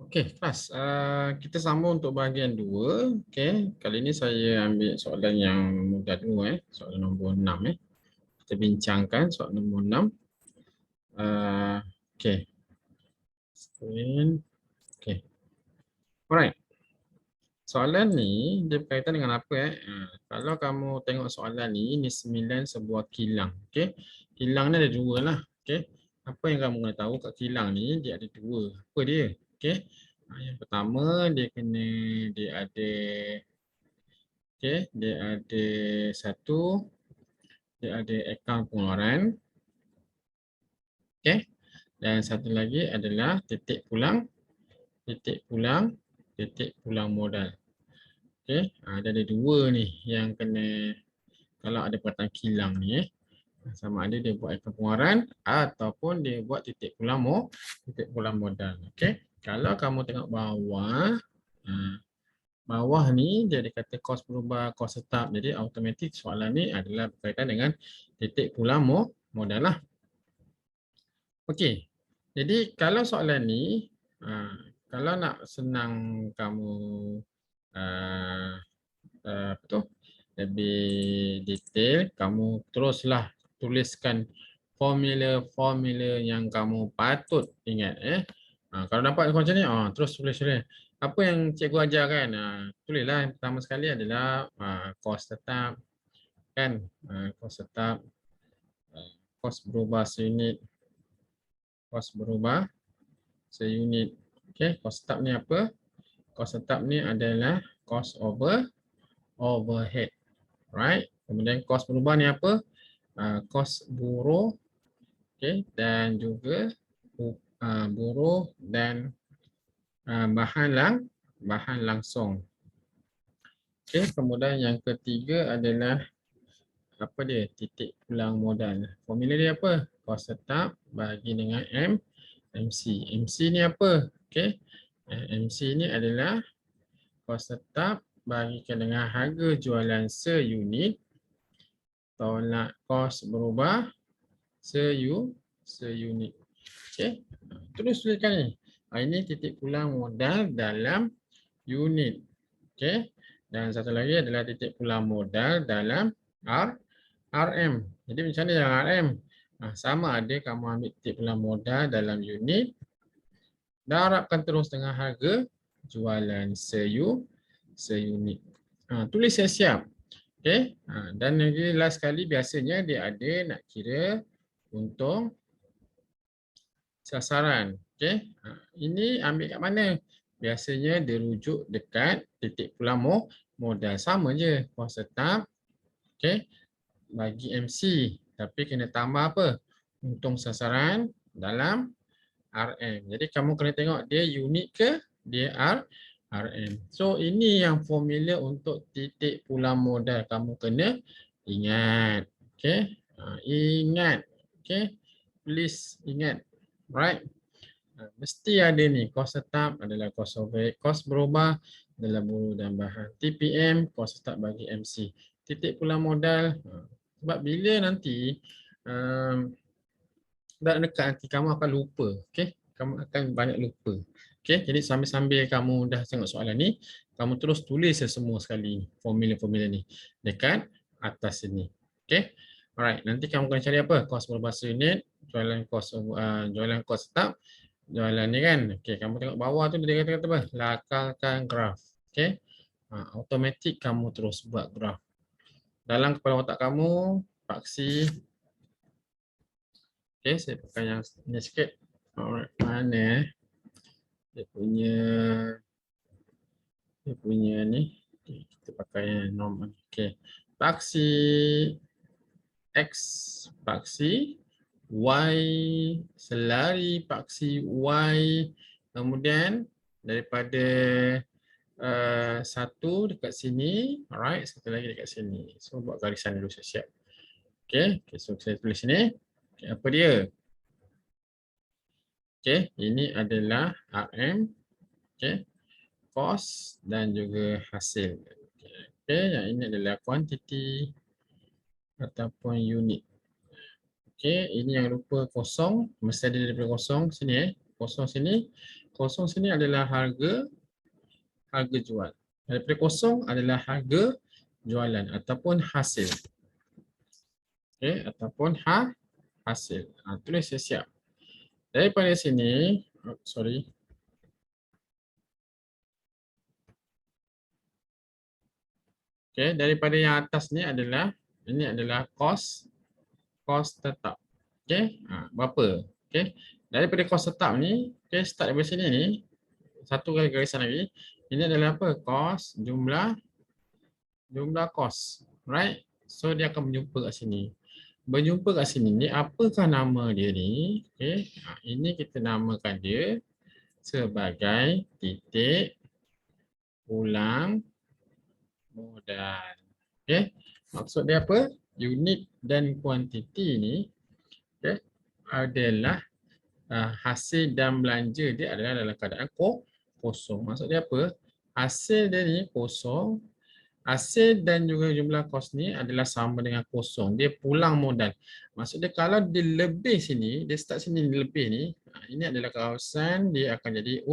Okey, kelas. Kita sambung untuk bahagian 2. Okey, kali ini saya ambil soalan yang mudah dulu soalan nombor 6 Kita bincangkan soalan nombor 6. Okey, screen. Okey. Alright. Soalan ni dia berkaitan dengan apa kalau kamu tengok soalan ni 9 sebuah kilang. Okey. Kilang ni ada dua lah. Okey. Apa yang kamu kena tahu kat kilang ni dia ada dua. Apa dia? Okey. Yang pertama dia ada dia ada satu, dia ada akaun pengeluaran. Okey. Dan satu lagi adalah titik pulang modal. Okey. Ada dua ni yang kena kalau ada perkataan kilang ni sama ada dia buat akaun pengeluaran ataupun dia buat titik pulang modal. Okey. Kalau kamu tengok bawah ni dia ada kata kos berubah, kos tetap. Jadi automatik soalan ni adalah berkaitan dengan titik pulang modal lah. Okey. Jadi kalau soalan ni kalau nak senang kamu lebih detail, kamu teruslah tuliskan formula-formula yang kamu patut ingat kalau dapat macam ni terus tulis. Apa yang cikgu ajarkan tulislah. Yang pertama sekali adalah kos tetap kan, kos tetap, kos berubah seunit, okey. Kos tetap ni apa? Kos tetap ni adalah kos overhead, right? Kemudian kos berubah ni apa? Kos buruh, okey, dan juga buruh dan bahan langsung. Okey, kemudian yang ketiga adalah apa dia? Titik pulang modal. Formula dia apa? Kos tetap bagi dengan MC. MC ni apa? Okey. MC ni adalah kos tetap bagikan dengan harga jualan seunit tolak kos berubah seunit. Okey. Terus tuliskan ni. Ini titik pulang modal dalam unit. Okey. Dan satu lagi adalah titik pulang modal dalam RM. Jadi macam mana dalam RM? Sama ada kamu ambil titik pulang modal dalam unit, darabkan terus dengan harga jualan seunit. Tulis siap-siap. Okey. Dan lagi last sekali biasanya dia ada nak kira untung sasaran. Okey. Ini ambil kat mana? Biasanya dia rujuk dekat titik pulang modal. Sama je. Kos tetap. Okey. Bagi MC. Tapi kena tambah apa? Untung sasaran dalam RM. Jadi kamu kena tengok dia unit ke? Dia RM. So ini yang formula untuk titik pulang modal. Kamu kena ingat. Okey. Ingat. Okey. Please ingat. Right. Mesti ada ni. Kos tetap adalah kos overhead. Kos berubah adalah buruh dan bahan. TPM, kos tetap bagi MC. Titik pulang modal. Sebab bila nanti dah dekat nanti kamu akan lupa. Okey. Kamu akan banyak lupa. Okey. Jadi sambil-sambil kamu dah tengok soalan ni, kamu terus tulis semua sekali formula-formula ni dekat atas sini. Okey. Alright, nanti kamu kena cari apa? Kos berbahasa unit, jualan kos tetap, jualan ni kan. Okey, kamu tengok bawah tu dia kata apa? Lakarkan graf. Okey. Automatik kamu terus buat graf. Dalam kepala otak kamu, paksi. Okey, saya pakai yang ni sikit. Alright, mana dia punya ni. Kita pakai yang normal. Okey. Paksi X, paksi Y, selari paksi Y, kemudian daripada satu dekat sini, alright, satu lagi dekat sini. So buat garisan dulu siap-siap. Okey, so saya tulis sini. Okay, apa dia? Okey, ini adalah RM, okey, kos dan juga hasil. Okey, yang ini adalah kuantiti ataupun unit. Okey, ini yang lupa kosong, mesti ada daripada kosong sini kosong sini. Kosong sini adalah harga jual. Daripada kosong adalah harga jualan ataupun hasil. Okey, ataupun hasil. Tulis siap-siap. Daripada sini, sorry. Okey, daripada yang atas ni adalah ini adalah kos tetap. Okey, berapa? Okey. Daripada kos tetap ni, okey, start dari sini ni, satu kali garisan lagi. Ini adalah apa? Kos jumlah kos. Right? So dia akan berjumpa kat sini. Berjumpa kat sini ni, apakah nama dia ni? Okey, ini kita namakan dia sebagai titik ulang modal. Okey, maksud dia apa? Unit dan kuantiti ni, okey, adalah hasil dan belanja dia adalah dalam keadaan kosong. Maksud dia apa? Hasil dia ni kosong. Hasil dan juga jumlah kos ni adalah sama dengan kosong. Dia pulang modal. Maksud dia kalau dia lebih sini, dia start sini lebih ni, ini adalah kawasan dia akan jadi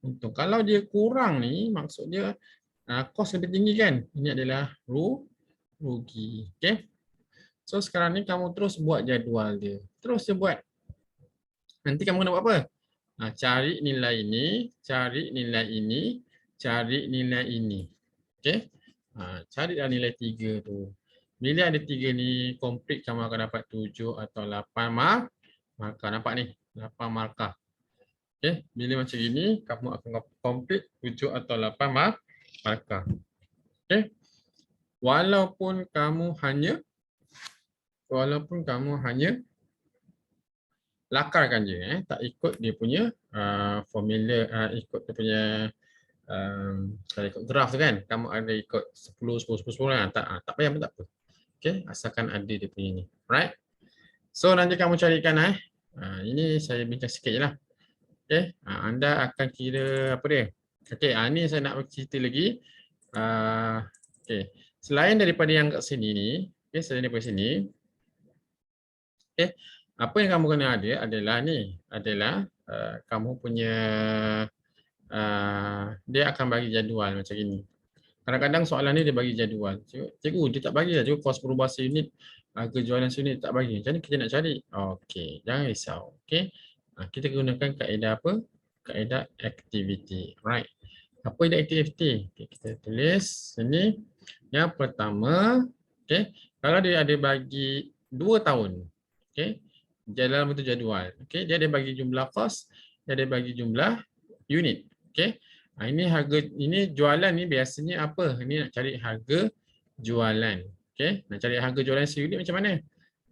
untung. Kalau dia kurang ni, maksud dia kos lebih tinggi kan? Ini adalah rugi. Okay? So sekarang ni kamu terus buat jadual dia. Terus dia buat. Nanti kamu kena buat apa? Cari nilai ini, cari nilai ini, cari nilai ini. Okay? Carilah nilai 3 tu. Bila ada 3 ni, complete kamu akan dapat 7 atau 8 markah. Nampak ni? 8 markah. Okay? Bila macam ini, kamu akan complete 7 atau 8 markah. Okay? Walaupun kamu hanya lakarkan je, tak ikut dia punya formula, ikut dia punya kalau ikut graf tu kan, kamu ada ikut 10, 10, 10, 10 kan? Tak payah pun tak apa. Okay, asalkan ada dia punya ni. Right? So nanti kamu carikan ini saya bincang sikit je lah. Okay, anda akan kira apa dia? Okay, ni saya nak cerita lagi. Okay, selain daripada yang kat sini ni, okay, selain daripada sini, okay, apa yang kamu kena ada adalah ni, adalah kamu punya dia akan bagi jadual macam ini. Kadang-kadang soalan ni dia bagi jadual. Cikgu dia tak bagi lah. Cikgu kos berubah seunit, harga jualan seunit tak bagi. Macam mana kita nak cari? Okey, jangan risau. Okey. Kita gunakan kaedah apa? Kaedah activity. Right. Apa dia activity? Okay, kita tulis sini. Yang pertama, okey, kalau dia ada bagi 2 tahun. Okey. Dalam bentuk jadual. Okey, dia ada bagi jumlah kos, dia ada bagi jumlah unit. Okey. Ini harga, ini jualan ni biasanya apa? Ini nak cari harga jualan. Okey, nak cari harga jualan seunit macam mana?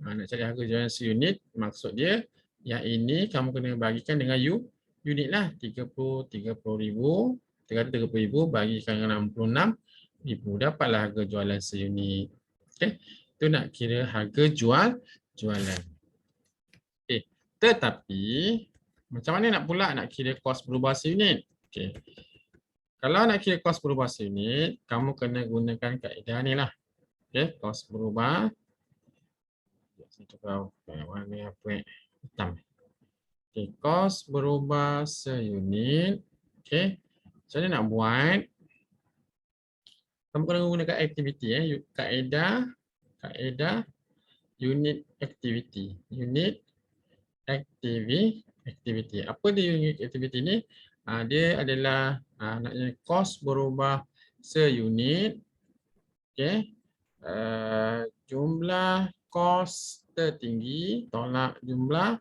Nak cari harga jualan seunit, maksud dia yang ini kamu kena bagikan dengan unit lah. 30,000, 330,000 bagikan dengan 66,000. Dapatlah harga jualan seunit. Okey, itu nak kira harga jualan. Okey, tetapi macam mana nak pula nak kira kos berubah seunit? Okey. Kalau nak kira kos berubah seunit, kamu kena gunakan kaedah ni lah. Okey, kos berubah. Saya cuba warna apa? Hitam. Okey, kos berubah seunit. Okey. Macam mana nak buat? Kamu kena gunakan aktiviti kaedah unit activity. Unit activity. Apa dia unit activity ni? Dia adalah naknya kos berubah seunit. Okey. Jumlah kos tertinggi tolak jumlah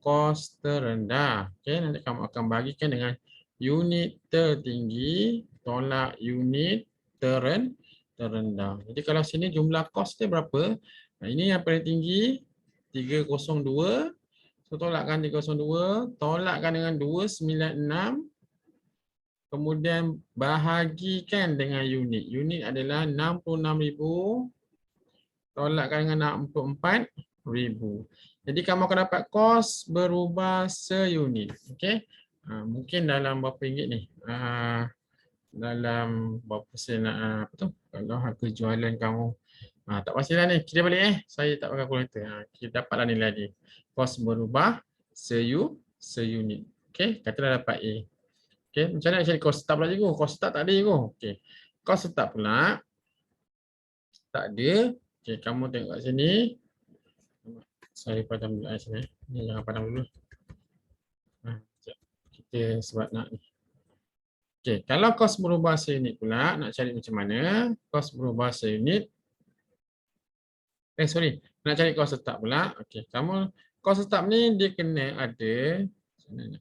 kos terendah. Okey, nanti kamu akan bagikan dengan unit tertinggi tolak unit terendah. Jadi kalau sini jumlah kos dia berapa? Ini yang paling tinggi 302. So tolakkan 302, tolakkan dengan 296. Kemudian bahagikan dengan unit. Unit adalah 66,000. Tolakkan dengan 64,000. Jadi kamu akan dapat kos berubah seunit. Okey. Mungkin dalam berapa ringgit ni? Dalam berapa sen apa tu? Kalau harga jualan kamu tak pastilah ni. Kita balik Saya tak pakai kalkulator. Kita dapatlah nilai ni. Kos berubah seunit. Okey, katalah dapat A. Okey, macam mana nak cari cost start pula cikgu? Cost start tak ada cikgu. Okey. Cost start pula tak ada. Okey, kamu tengok kat sini. Saya padam dulu kat sini. Ni jangan padam dulu. Sekejap. Kita sebab nak ni. Okey, kalau kos berubah seunit pula, nak cari macam mana? Kos berubah seunit. Sorry. Nak cari kos tetap pula. Okey, kamu kos tetap ni dia kena ada. Ini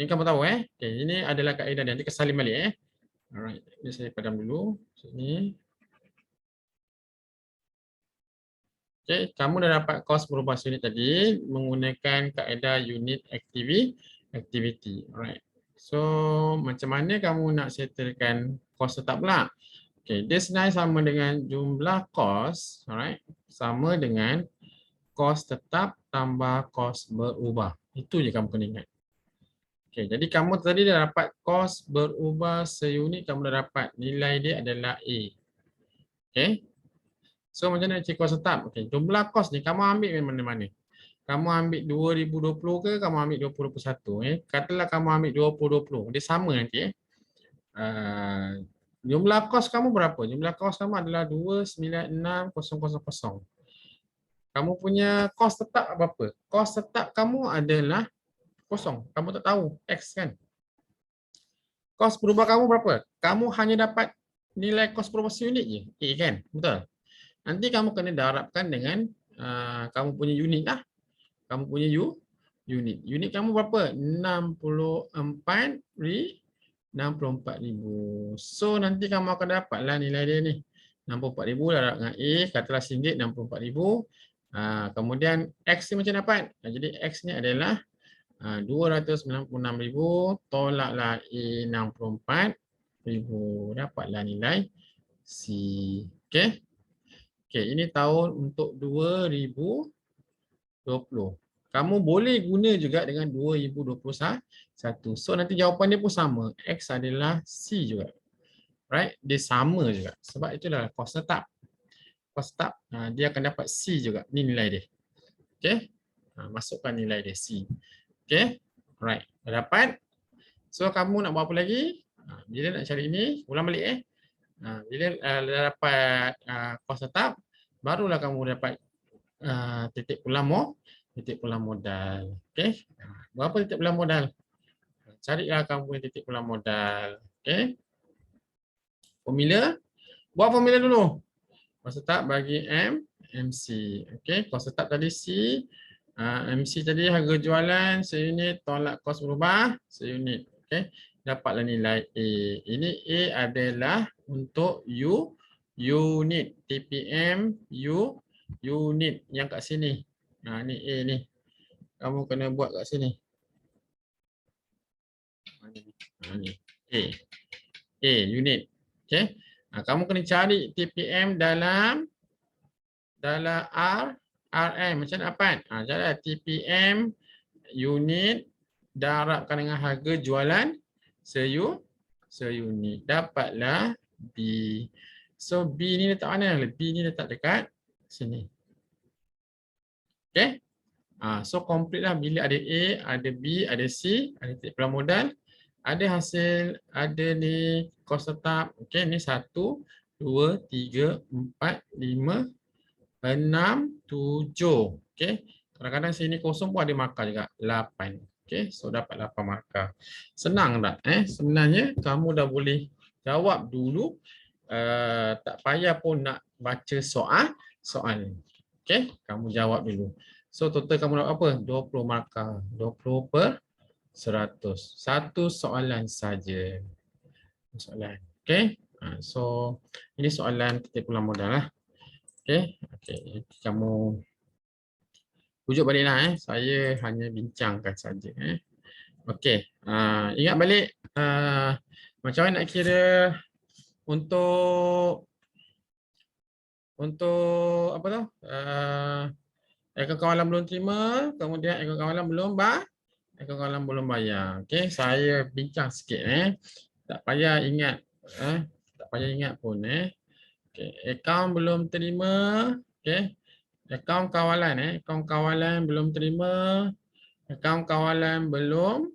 kamu tahu Okey, ini adalah kaedah dia. Nanti kesalin balik Alright, ini saya padam dulu. Sini. Okey, kamu dah dapat kos berubah seunit tadi menggunakan kaedah unit activity. Alright. So, macam mana kamu nak settlekan kos tetap pula? Okey, dia sebenarnya sama dengan jumlah kos, alright, sama dengan kos tetap tambah kos berubah. Itu je kamu kena ingat. Okey, jadi kamu tadi dah dapat kos berubah seunit, kamu dah dapat nilai dia adalah A. Okey. So macam mana cari kos tetap? Okey, jumlah kos ni kamu ambil mana-mana. Kamu ambil 2020 ke kamu ambil 2021 Katalah kamu ambil 2020, dia sama nanti jumlah kos kamu berapa? Jumlah kos kamu adalah 296,000. Kamu punya kos tetap apa? Kos tetap kamu adalah kosong. Kamu tak tahu X kan? Kos berubah kamu berapa? Kamu hanya dapat nilai kos berubah seunit je. A kan? Betul? Nanti kamu kena darabkan dengan kamu punya unit lah. Kamu punya unit. Unit kamu berapa? 64,000. So nanti kamu akan dapatlah nilai dia ni. 64,000 darab dengan A, katalah RM1, 64,000. Kemudian X ni macam dapat? Jadi X ni adalah 296,000 tolaklah A 64,000. Dapatlah nilai C. Okey. Okey, ini tahun untuk 2020. Kamu boleh guna juga dengan 2021. So nanti jawapan dia pun sama. X adalah C juga. Right? Dia sama juga. Sebab itulah kos tetap. Kos tetap dia akan dapat C juga. Ni nilai dia. Okey. Masukkan nilai dia C. Okey. Alright. Dah dapat. So kamu nak buat apa lagi? Bila nak cari ni, ulang balik bila dah dapat kos tetap, barulah kamu dapat titik pulang modal. Okey. Berapa titik pulang modal? Carilah kamu punya titik pulang modal. Okey. Formula. Buat formula dulu. Kos tetap bagi MC. Okey, kos tetap tadi C. MC tadi harga jualan seunit tolak kos berubah seunit. Okey. Dapatlah nilai A. Ini A adalah untuk unit. TPM unit yang kat sini. Ni A ni. Kamu kena buat kat sini. Ni A. A unit. Okey. Kamu kena cari TPM dalam RM. Macam mana dapat? Jadi TPM unit darabkan dengan harga jualan seunit. Dapatlah B. So B ni letak mana? B ni letak dekat sini. Okey. So complete lah bila ada A, ada B, ada C, ada titik pulang modal, ada hasil, ada ni kos tetap. Okey, ni 1, 2, 3, 4, 5, 6, 7. Okey. Kadang-kadang sini kosong pun ada markah juga. 8. Okey, so dapat 8 markah. Senang tak? Sebenarnya kamu dah boleh jawab dulu. Tak payah pun nak baca soal. Okey, kamu jawab dulu. So total kamu dapat apa? 20 markah. 20/100. Satu soalan saja. Soalan. Okey. So ini soalan titik pulang modal lah. Okey. Okey, kamu rujuk baliklah Saya hanya bincangkan saja Okey. Ingat balik macam mana nak kira untuk apa tu? Akaun kawalan belum terima, kemudian akaun kawalan belum bayar. Okey, saya bincang sikit Tak payah ingat tak payah ingat pun Okey, akaun belum terima, okey. Akaun kawalan akaun kawalan belum terima. Akaun kawalan belum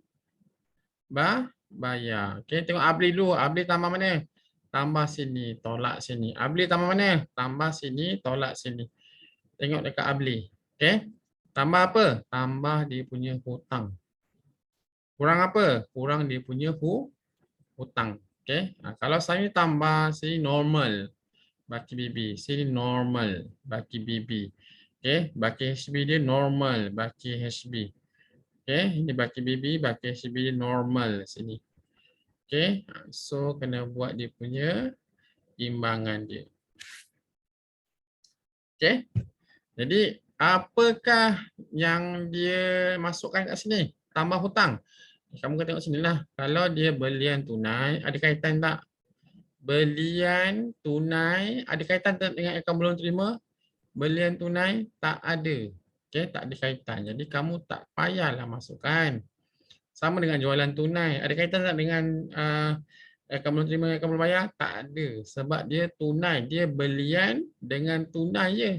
bayar. Okey, tengok Abli dulu. Abli tambah mana? Tambah sini, tolak sini. Abli tambah mana? Tambah sini, tolak sini. Tengok dekat Abli. Okey. Tambah apa? Tambah dia punya hutang. Kurang apa? Kurang dia punya hutang. Okey. Kalau saya tambah sini normal baki BB. Sini normal baki BB. Okey, baki HB dia normal baki HB. Okey, ini baki BB, baki HB dia normal sini. Okey, so kena buat dia punya imbangan dia. Okey. Jadi apakah yang dia masukkan kat sini? Tambah hutang. Kamu kena tengok sini lah. Kalau dia belian tunai, ada kaitan tak? Belian tunai, ada kaitan tak dengan akaun belum terima? Belian tunai, tak ada. Okey, tak ada kaitan. Jadi kamu tak payahlah masukkan. Sama dengan jualan tunai. Ada kaitan tak dengan akaun belum terima, akaun belum bayar? Tak ada. Sebab dia tunai. Dia belian dengan tunai je.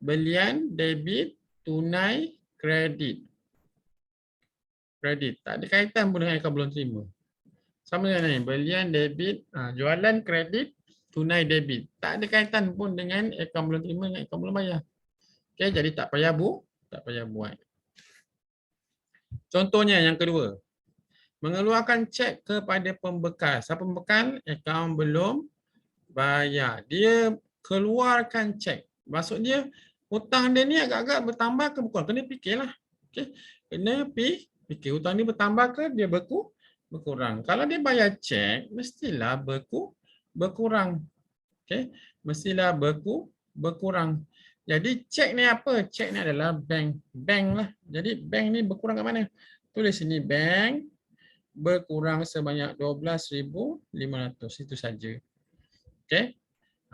Belian, debit, tunai, kredit. Kredit. Tak ada kaitan pun dengan akaun belum terima. Sama dengan ni. Belian, debit, jualan, kredit, tunai, debit. Tak ada kaitan pun dengan akaun belum terima, dengan akaun belum bayar. Okay, jadi tak payah tak payah buat. Contohnya yang kedua. Mengeluarkan cek kepada pembekal. Siapa pembekal? Akaun belum bayar. Dia keluarkan cek. Maksudnya hutang dia ni agak-agak bertambah ke berkurang. Kena fikirlah. Okay. Kena fikir hutang ni bertambah ke dia berkurang. Kalau dia bayar cek, mestilah berkurang. Okay. Mestilah berkurang. Jadi cek ni apa? Cek ni adalah bank. Bank lah. Jadi bank ni berkurang kat mana? Tulis sini bank berkurang sebanyak 12,500. Itu saja. Okey.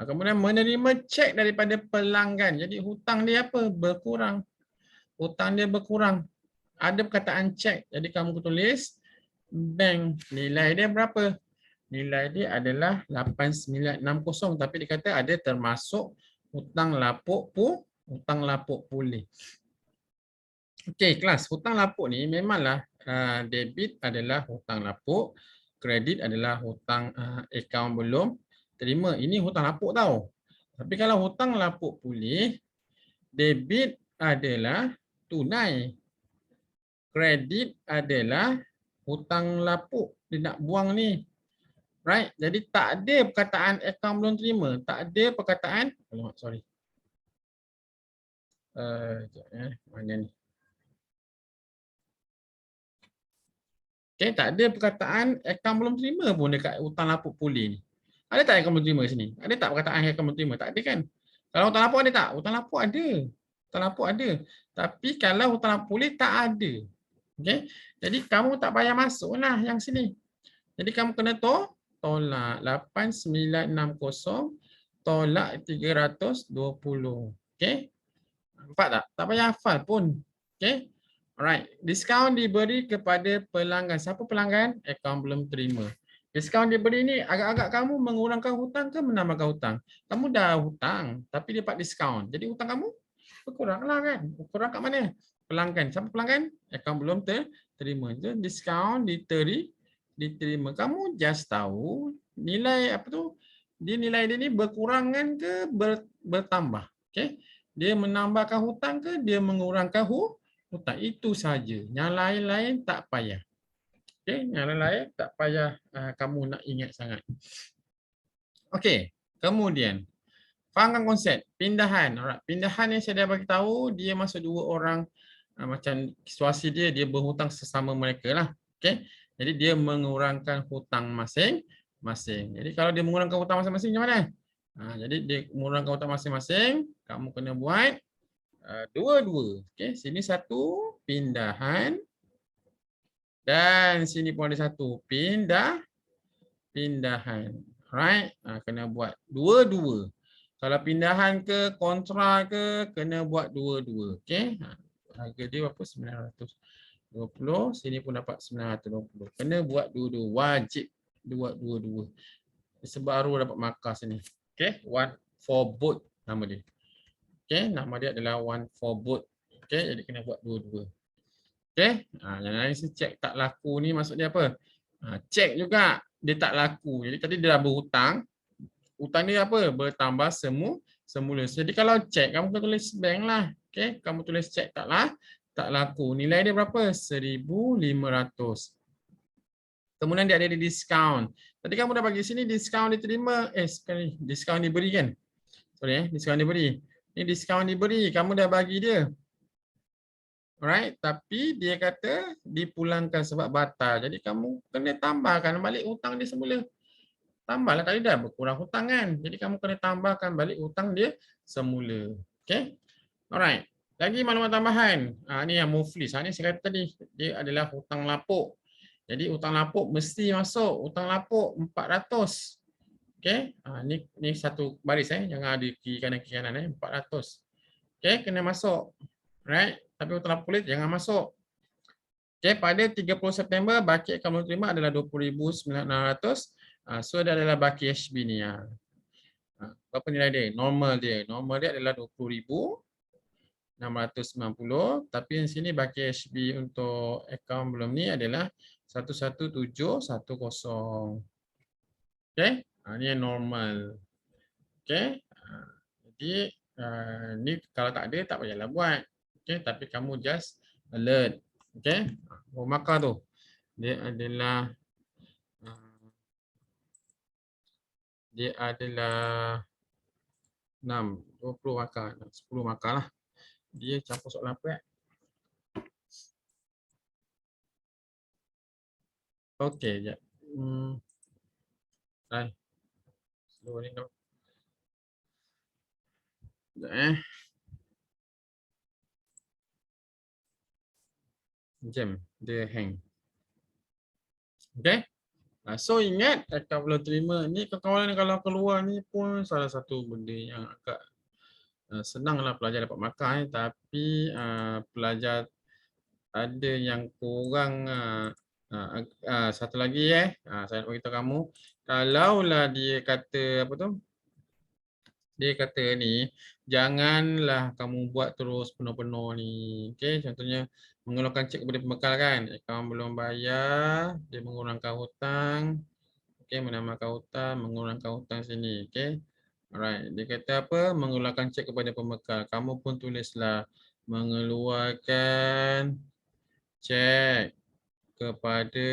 Kemudian menerima cek daripada pelanggan. Jadi hutang dia apa? Berkurang. Hutang dia berkurang. Ada perkataan cek. Jadi kamu tulis bank. Nilai dia berapa? Nilai dia adalah 8960. Tapi dia kata ada termasuk hutang lapuk pulih. Okey, kelas. Hutang lapuk ni memanglah debit adalah hutang lapuk, kredit adalah hutang akaun belum terima. Ini hutang lapuk tau. Tapi kalau hutang lapuk pulih, debit adalah tunai. Kredit adalah hutang lapuk. Dia nak buang ni. Right? Jadi tak ada perkataan akaun belum terima. Tak ada perkataan, sorry. Mana ni? Okay, tak ada perkataan akaun belum terima pun dekat hutang lapuk pulih ni. Ada tak akaun belum terima sini? Ada tak perkataan akaun belum terima? Tak ada kan? Kalau hutang lapuk ada tak? Hutang lapuk ada. Hutang lapuk ada. Tapi kalau hutang lapuk pulih tak ada. Okay? Jadi kamu tak payah masuklah yang sini. Jadi kamu kena tolak 8960 tolak 320. Okay? Nampak tak? Tak payah hafal pun. Okay? Alright, diskaun diberi kepada pelanggan. Siapa pelanggan? Akaun belum terima. Diskaun diberi ni agak-agak kamu mengurangkan hutang ke menambahkan hutang? Kamu dah hutang tapi dapat diskaun. Jadi hutang kamu berkuranglah kan? Berkurang kat mana? Pelanggan. Siapa pelanggan? Akaun belum terima. Jadi diskaun diterima. Kamu just tahu nilai apa tu? Dia nilai dia ni berkurangan ke bertambah? Okey. Dia menambahkan hutang ke dia mengurangkan hutang? Itu saja. Yang lain-lain tak payah. Okey, yang lain-lain tak payah kamu nak ingat sangat. Okey, kemudian fahamkan konsep pindahan. Alright, pindahan yang saya dah bagi tahu dia masuk dua orang macam situasi dia berhutang sesama mereka lah. Okey. Jadi dia mengurangkan hutang masing-masing. Jadi kalau dia mengurangkan hutang masing-masing macam mana? Jadi dia mengurangkan hutang masing-masing, kamu kena buat dua-dua. Okey, sini satu pindahan dan sini pun ada satu pindahan. Alright, kena buat dua-dua. Kalau pindahan ke kontra ke kena buat dua-dua. Okey. Harga dia berapa? 920. Sini pun dapat 920. Kena buat dua-dua. Wajib buat dua-dua. Sebaru dapat markah sini. Okey, one for both nama dia. Okey, nama dia adalah one for both. Okey, jadi kena buat dua-dua. Okey. Yang lain check tak laku ni maksud dia apa? Check juga dia tak laku. Jadi tadi dia dah berhutang. Hutang dia apa? Bertambah semula. Jadi kalau check kamu kena tulis bank lah. Okey, kamu tulis check tak laku. Nilai dia berapa? 1,500. Kemudian dia ada diskaun. Tadi kamu dah bagi sini diskaun diterima. Sekali diskaun diberi kan? Sorry diskaun diberi. Ini diskaun diberi, kamu dah bagi dia. Alright, tapi dia kata dipulangkan sebab batal. Jadi kamu kena tambahkan balik hutang dia semula. Tambahlah, tadi dah berkurang hutang kan. Jadi kamu kena tambahkan balik hutang dia semula. Okay. Alright. Lagi maklumat tambahan. Ni yang muflis. Ni saya kata tadi. Dia adalah hutang lapuk. Jadi hutang lapuk mesti masuk. Hutang lapuk 400. Okay. Ni satu baris. Jangan ada kiri kanan. 400. Okay. Kena masuk. Alright. Tapi hutang lapuk kulit jangan masuk. Okay. Pada 30 September, baki yang kamu terima adalah 20,900. So dia adalah baki HB ni. Berapa nilai dia? Normal dia. Normal dia adalah 20,690. Tapi yang sini baki HB untuk akaun belum ni adalah 11710. Okay. Ni yang normal. Okay. Jadi ni kalau tak ada tak payahlah buat. Okay. Tapi kamu just alert. Okay. Maka tu. Dia adalah 6, 20 markah, 10 markah lah. Dia campur soalan apa? Okey, jap. Hai. Slow ni dok. Jap Jam dia hang. Okey. So ingat akaun belum terima ni kawan-kawan kalau keluar ni pun salah satu benda yang agak senanglah pelajar dapat markah tapi pelajar ada yang kurang satu lagi saya nak beritahu kamu kalaulah dia kata apa tu dia kata ni janganlah kamu buat terus penuh-penuh ni okey contohnya mengeluarkan cek kepada pembekal kan akaun belum bayar dia mengurangkan hutang okey menambahkan hutang mengurangkan hutang sini okey alright dia kata apa mengeluarkan cek kepada pembekal kamu pun tulislah mengeluarkan cek kepada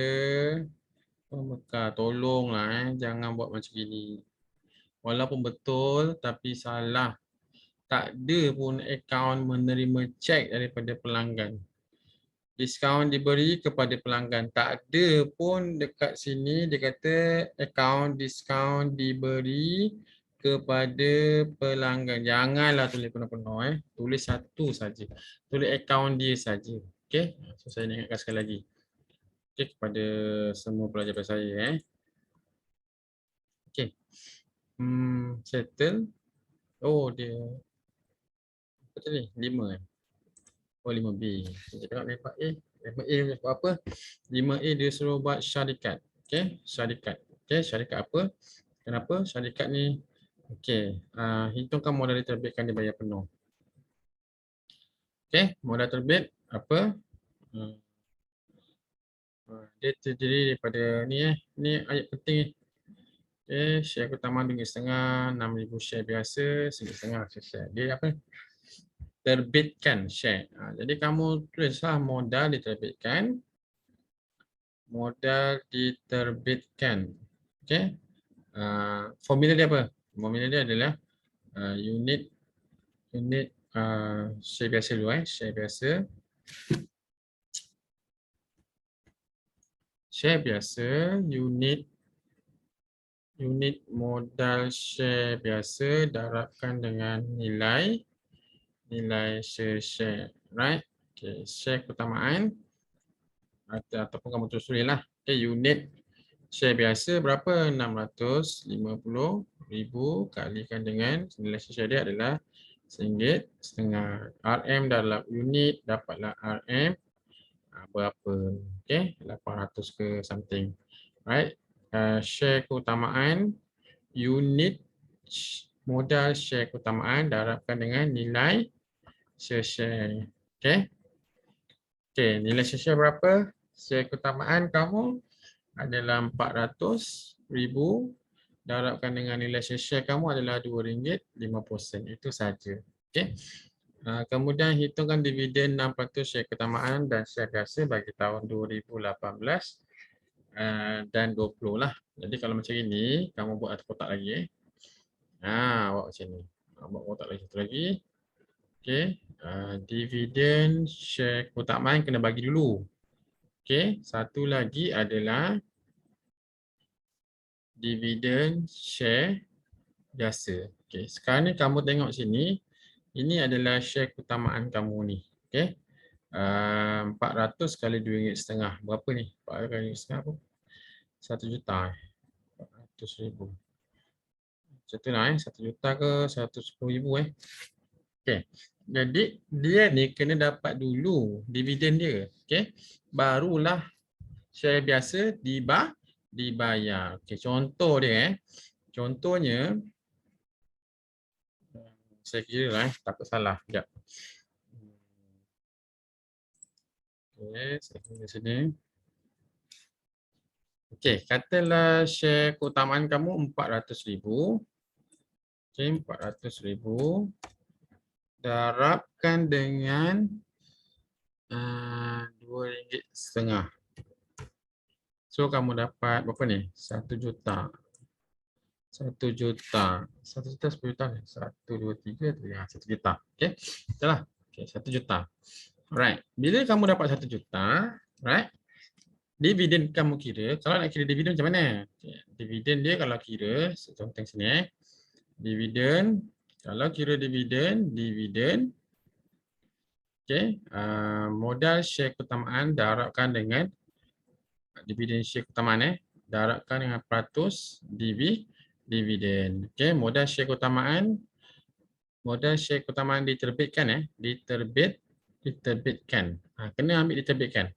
pembekal. Tolonglah jangan buat macam gini. Walaupun betul tapi salah. Tak ada pun akaun menerima cek daripada pelanggan. Diskaun diberi kepada pelanggan. Tak ada pun dekat sini dia kata akaun diskaun diberi kepada pelanggan. Janganlah tulis penuh-penuh Tulis satu saja. Tulis akaun dia saja. Okey. So saya ingatkan sekali lagi. Okey kepada semua pelajar saya Okey. Settle. Oh dia apa tadi? 5 Oh 5B. Kita tengok 5A. 5A buat apa? 5A dia suruh buat syarikat. Okey, syarikat. Okey, syarikat apa? Kenapa? Syarikat ni okey, hitungkan modal diterbitkan dibayar penuh. Okey, modal terbit apa? Dia terdiri daripada ni Ni ayat penting Okey, share pertama RM2.5, 6,000 share biasa, RM1.5 share. Dia apa? Terbitkan share. Jadi kamu tulislah modal diterbitkan. Modal diterbitkan. Okey. Formula dia apa? Formula dia adalah unit share biasa dulu share biasa. Share biasa unit modal share biasa darabkan dengan nilai share. Right? Okay, share keutamaan ataupun kamu tulislah. Okay, unit share biasa berapa? 650,000 kalikan dengan nilai share dia adalah RM1.5. RM dalam unit dapatlah RM berapa? Okay, 800 ke something. Right? Share keutamaan unit modal share keutamaan darabkan dengan nilai share. Okay. Okey, nilai share berapa? Share keutamaan kamu adalah 400,000. Darabkan dengan nilai share kamu adalah RM2.50. Itu saja. Okey. Kemudian hitungkan dividen 6% share keutamaan dan share biasa bagi tahun 2018 dan 20 lah. Jadi kalau macam ini, kamu buat kotak lagi. Buat macam ni. Buat kotak lagi satu lagi. Okey. Dividen share keutamaan kena bagi dulu. Okey. Satu lagi adalah dividen share biasa. Okey. Sekarang ni kamu tengok sini. Ini adalah share keutamaan kamu ni. Okey. 400 kali RM2.50. Berapa ni? 400 kali RM2.50 apa? 1 juta. 400,000. Macam tu lah 1 juta ke 110,000 Okey. Jadi dia ni kena dapat dulu dividen dia. Okey. Barulah share biasa dibayar. Okey, contoh dia Contohnya saya kira lah takut salah. Sekejap. Okey, saya kira sini. Okey, katalah share keutamaan kamu 400,000. Okey, 400,000 darabkan dengan RM2.50. So kamu dapat berapa ni? 1 juta. 1 juta. 1 juta 10 juta ni. 1, 2, 3, 1 juta. Okey. Itulah. Okey, 1 juta. Alright. Bila kamu dapat 1 juta, right? Dividen kamu kira, kalau nak kira dividen macam mana? Okay. Dividen dia kalau kira, contoh sini dividen, kalau kira dividen, okay, modal share keutamaan darabkan dengan dividen share keutamaan darabkan dengan peratus dividen. Okay, modal share keutamaan diterbitkan diterbitkan. Kena ambil diterbitkan.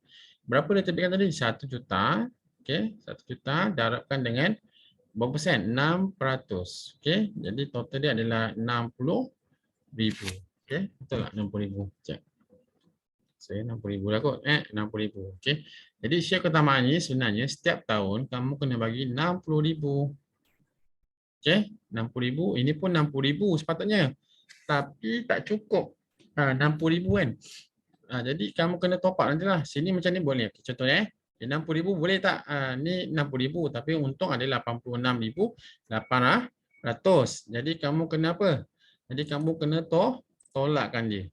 Berapa diterbitkan tadi? 1 juta. Okey, 1 juta darabkan dengan berapa persen? 6%. Okey, jadi total dia adalah 60,000. Okey, betul tak 60,000? Cek. Saya 60,000 lah kot. 60,000. Okey. Jadi share keutamaan ni sebenarnya setiap tahun kamu kena bagi 60,000. Okey, 60,000. Ini pun 60,000 sepatutnya. Tapi tak cukup. 60,000 kan. Jadi kamu kena top up nantilah. Sini macam ni boleh. Contohnya 60,000 boleh tak? Ni 60,000 tapi untung ada 86,800. Jadi kamu kena apa? Jadi kamu kena tolakkan dia.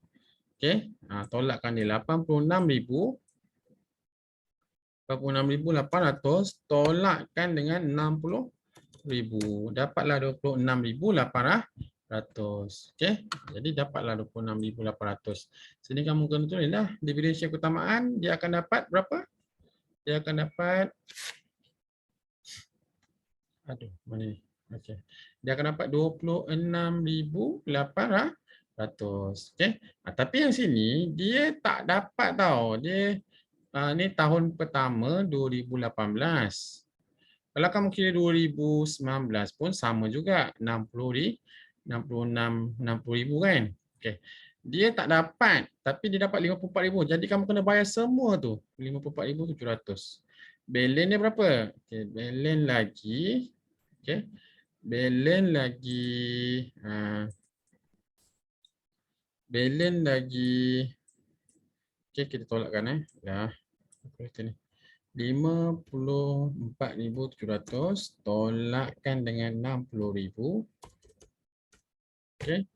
Okey. Tolakkan dia 86,800 tolakkan dengan 60,000. Dapatlah 26,800. Okey. Jadi dapatlah 26,800. Sini kamu kena tulislah dividen share keutamaan dia akan dapat berapa? Dia akan dapat mana ni? Okey. Dia akan dapat 26,800. Okey. Tapi yang sini dia tak dapat tau. Dia ni tahun pertama 2018. Kalau kamu kira 2019 pun sama juga 60,000 kan. Okey. Dia tak dapat tapi dia dapat 54,000. Jadi kamu kena bayar semua tu 54,700. Balance dia berapa? Okey, balance lagi. Okey. Balance lagi. Okey, kita tolakkan Dah. Apa ni? 54,700 tolakkan dengan 60,000. Okey.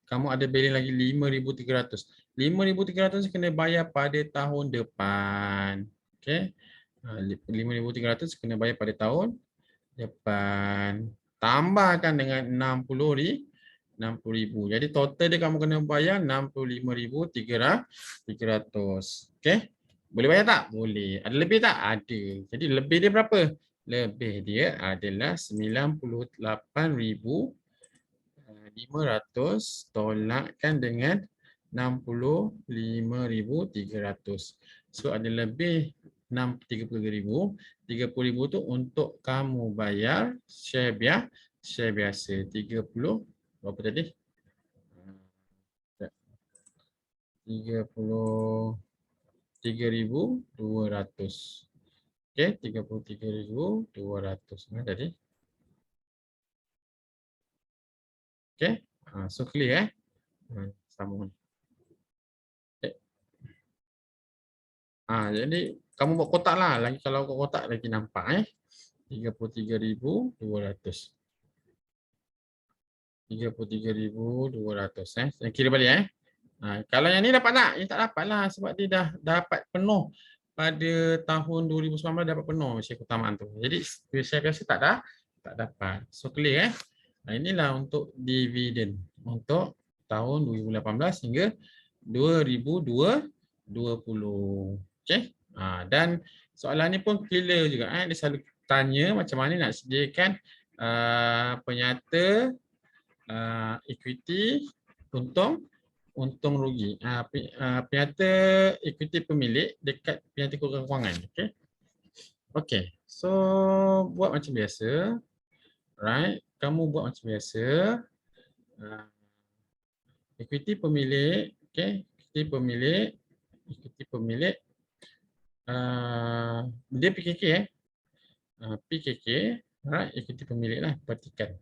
Kamu ada balance lagi 5,300. 5,300 kena bayar pada tahun depan. Okey. 5,300 kena bayar pada tahun depan. Tambahkan dengan 60,000. Jadi total dia kamu kena bayar 65,300. Okey. Boleh bayar tak? Boleh. Ada lebih tak? Ada. Jadi lebih dia berapa? Lebih dia adalah 98,500 tolakkan dengan 65,300. So ada lebih 30,000. 30,000 tu untuk kamu bayar share biasa. 30 berapa tadi? 30 33,200. Okey, 33,200. Nah, jadi. Okey. So clear sama. Okay. Jadi kamu buat kotak lah. Lagi kalau kotak lagi nampak 33,200. 33,200 Saya kira balik kalau yang ni dapat tak? Yang tak dapat lah sebab dia dah dapat penuh pada tahun 2019 dapat penuh usia keutamaan tu. Jadi saya rasa tak dapat. So clear inilah untuk dividen untuk tahun 2018 hingga 2020. Okey. Dan soalan ni pun clear juga dia selalu tanya macam mana nak sediakan penyata equity untung rugi. Penyata equity pemilik dekat penyata kewangan. Okey. Okey. So buat macam biasa. Right. Kamu buat macam biasa. Equity pemilik, okey. Equity pemilik dia PKK PKK, right, equity pemilik lah, perhatikan.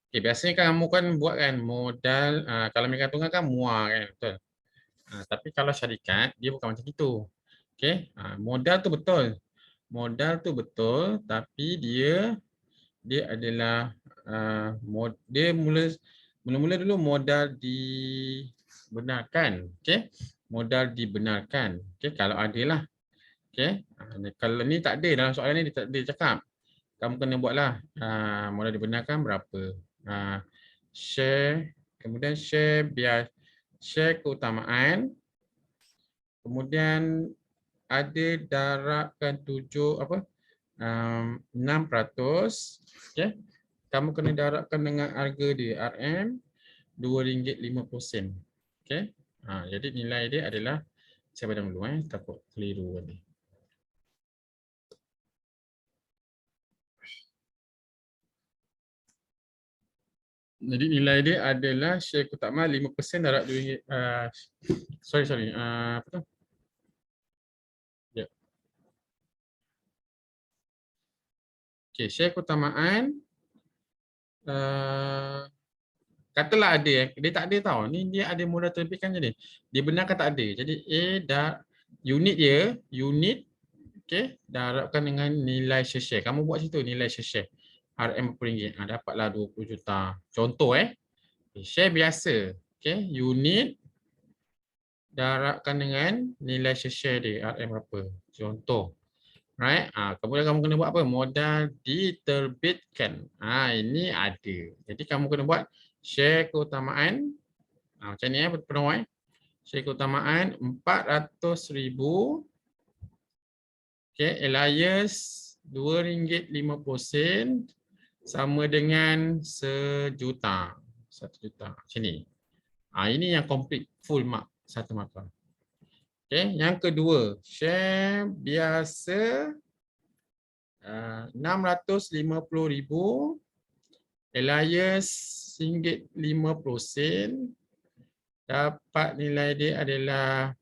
Okay, biasanya kamu kan buat kan modal, kalau mereka tunggal kan muar kan, betul. Tapi kalau syarikat, dia bukan macam itu. Okay, modal tu betul, tapi dia adalah dia mula-mula dulu modal dibenarkan. Okay, modal dibenarkan. Okay, kalau ada lah. Okay, kalau ni tak ada dalam soalan ni, dia tak ada cakap. Kamu kena buatlah modal dibenarkan berapa. Share, kemudian share keutamaan, kemudian ada darabkan 6%. Okay. Kamu kena darabkan dengan harga dia RM RM2.50. Okay. Jadi nilai dia adalah, saya baca dulu takut keliru tadi. Jadi nilai dia adalah share keutamaan 5% darab RM2. Sorry. Apa tu? Ya. Okay, share keutamaan. Katalah ada, dia tak ada tau. Ni dia ada modal terbitkan jadi. Dia benarkan tak ada. Jadi unit dia, okay, darabkan dengan nilai share. Kamu buat situ nilai share. RM berapa ringgit. Dapatlah 20 juta. Contoh share biasa. Okay, unit darabkan dengan nilai share dia RM berapa. Contoh. Right? Kemudian kamu kena buat apa? Modal diterbitkan. Ini ada. Jadi kamu kena buat share keutamaan. Macam ni penuh Share keutamaan 400,000. Okay, alias RM2.50 sama dengan 1 juta. 1 juta. Macam ni. Ini yang complete full mark 1 markah. Okay, yang kedua, share biasa 650,000 alias RM50 dapat nilai dia adalah,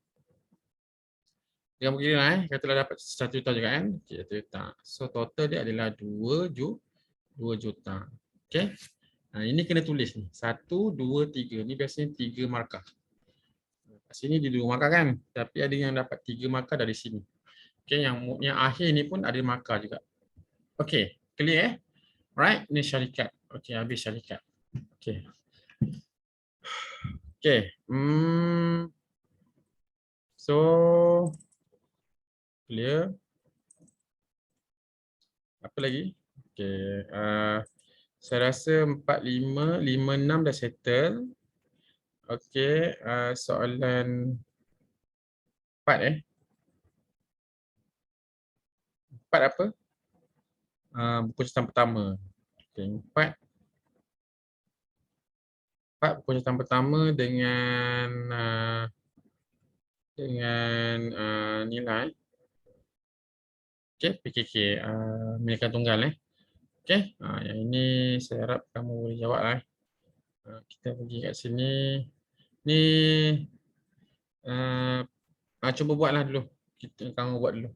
jangan begini lah katalah dapat 1 juta juga kan. Okay, 1 juta. So total dia adalah 2 juta. Okay. Ini kena tulis ni. 1, 2, 3. Ni biasanya 3 markah. Sini dia 2 markah kan. Tapi ada yang dapat 3 markah dari sini. Okay, yang akhir ni pun ada markah juga. Okay, clear Right, ni syarikat. Okay, habis syarikat. Okay. Okay. So, clear. Apa lagi? Okay. Saya rasa 4, 5, 5, 6 dah settle. Okay. Soalan 4 4 apa? Buku catatan pertama. Okay. 4 buku catatan pertama dengan nilai. Okay, PKK. Milikan tunggal Okay, yang ini saya harap kamu boleh jawab kita pergi kat sini. Ni Cuba buatlah dulu. Kamu buat dulu.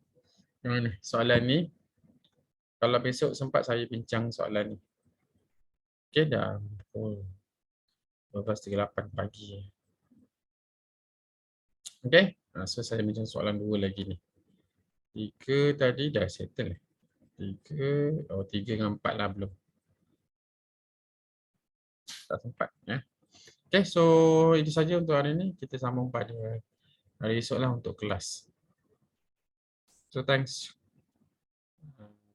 Yang mana? Soalan ni. Kalau besok sempat saya bincang soalan ni. Okey, dah pukul 12.38 pagi. Okey. So saya bincang soalan 2 lagi ni. 3 tadi dah settle. 3 dengan 4 lah belum. Tak sempat. Okey, so itu saja untuk hari ni. Kita sambung pada hari esok lah untuk kelas. So thanks.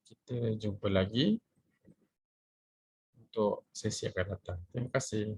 Kita jumpa lagi untuk sesi akan datang. Terima kasih.